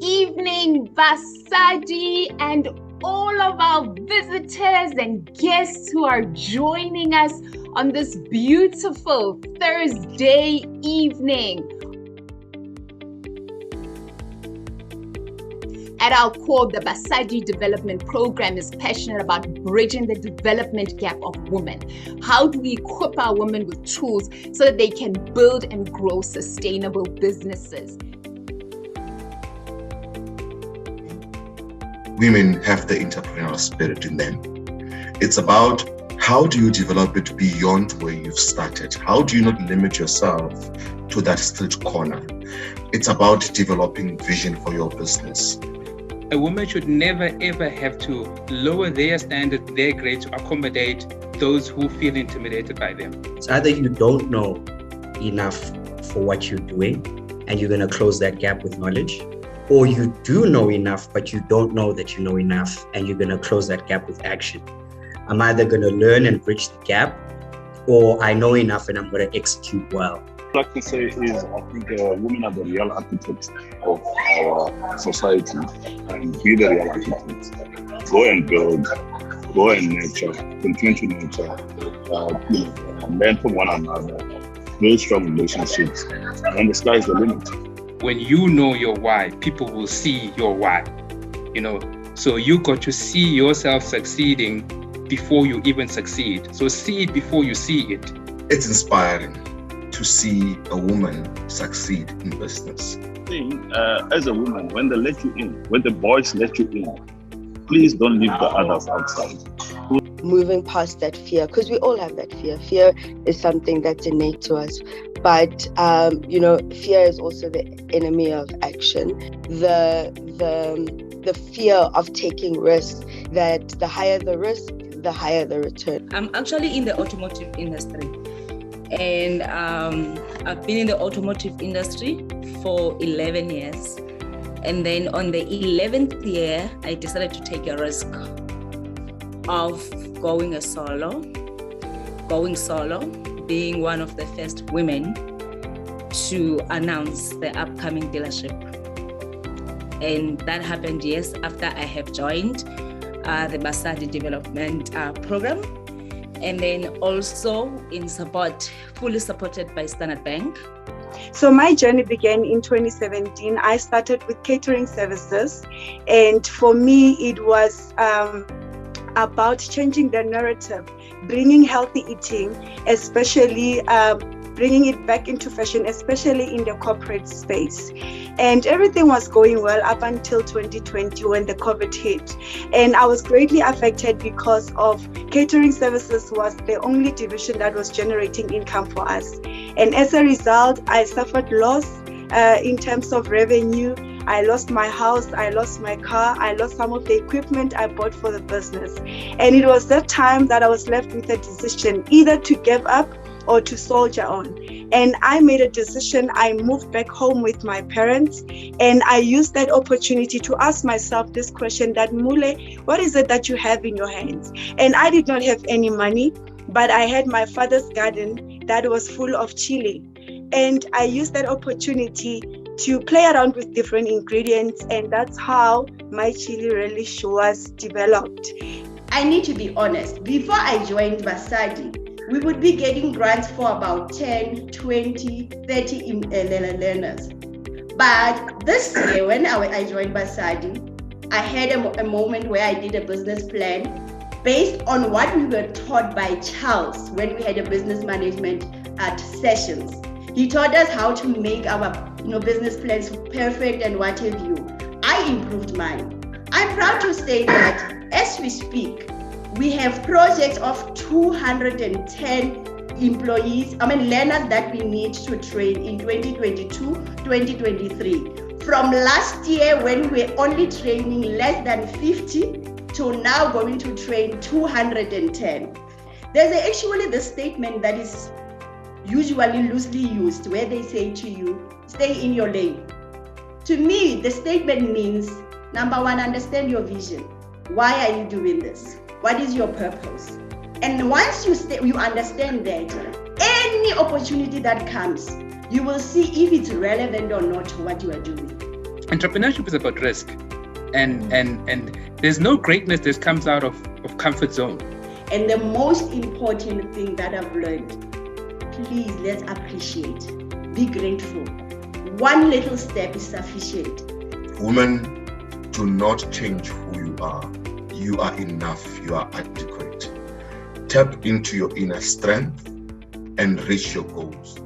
evening, Basali, and all of our visitors and guests who are joining us on this beautiful Thursday evening. At our core, the Basali Development Programme is passionate about bridging the development gap of women. How do we equip our women with tools so that they can build and grow sustainable businesses? Women have the entrepreneurial spirit in them. It's about how do you develop it beyond where you've started? How do you not limit yourself to that street corner? It's about developing vision for your business. A woman should never ever have to lower their standard, their grade to accommodate those who feel intimidated by them. It's either you don't know enough for what you're doing and you're going to close that gap with knowledge, or you do know enough but you don't know that you know enough and you're going to close that gap with action. I'm either going to learn and bridge the gap, or I know enough and I'm going to execute well. What I can say is I think women are the real architects of our society, and be the real architects. Go and build, go and nurture, continue to nurture, learn from one another, build strong relationships, and the sky is the limit. When you know your why, people will see your why. So you got to see yourself succeeding before you even succeed. So see it before you see it. It's inspiring to see a woman succeed in business. As a woman, when they let you in, when the boys let you in, please don't leave the others outside. Moving past that fear, because we all have that fear. Fear is something that's innate to us. But, fear is also the enemy of action. The fear of taking risks, that the higher the risk, the higher the return. I'm actually in the automotive industry. And I've been in the automotive industry for 11 years. And then on the 11th year, I decided to take a risk of going solo, being one of the first women to announce the upcoming dealership. And that happened years after I have joined the Basali Development Programme. And then also in support, fully supported by Standard Bank. So my journey began in 2017. I started with catering services, and for me it was about changing the narrative, bringing healthy eating, especially bringing it back into fashion, especially in the corporate space. And everything was going well up until 2020 when the COVID hit. And I was greatly affected because of catering services was the only division that was generating income for us. And as a result, I suffered loss in terms of revenue. I lost my house, I lost my car, I lost some of the equipment I bought for the business. And it was that time that I was left with a decision, either to give up or to soldier on. And I made a decision. I moved back home with my parents, and I used that opportunity to ask myself this question, that Mule, what is it that you have in your hands? And I did not have any money, but I had my father's garden that was full of chili. And I used that opportunity to play around with different ingredients, and that's how my chili relish was developed. I need to be honest, before I joined Basali, we would be getting grants for about 10, 20, 30 learners. But this year, when I joined Basali, I had a moment where I did a business plan based on what we were taught by Charles when we had a business management at sessions. He taught us how to make our business plans perfect and what have you. I improved mine. I'm proud to say that as we speak, we have projects of 210 learners that we need to train in 2022, 2023. From last year when we were only training less than 50 to now going to train 210. There's actually the statement that is usually loosely used where they say to you, stay in your lane. To me, the statement means, number one, understand your vision. Why are you doing this? What is your purpose? And once you understand that, any opportunity that comes, you will see if it's relevant or not to what you are doing. entrepreneurship is about risk, and there's no greatness that comes out of comfort zone. And the most important thing that I've learned, please, let's appreciate, be grateful. One little step is sufficient. Women, do not change who you are. You are enough. You are adequate. Tap into your inner strength and reach your goals.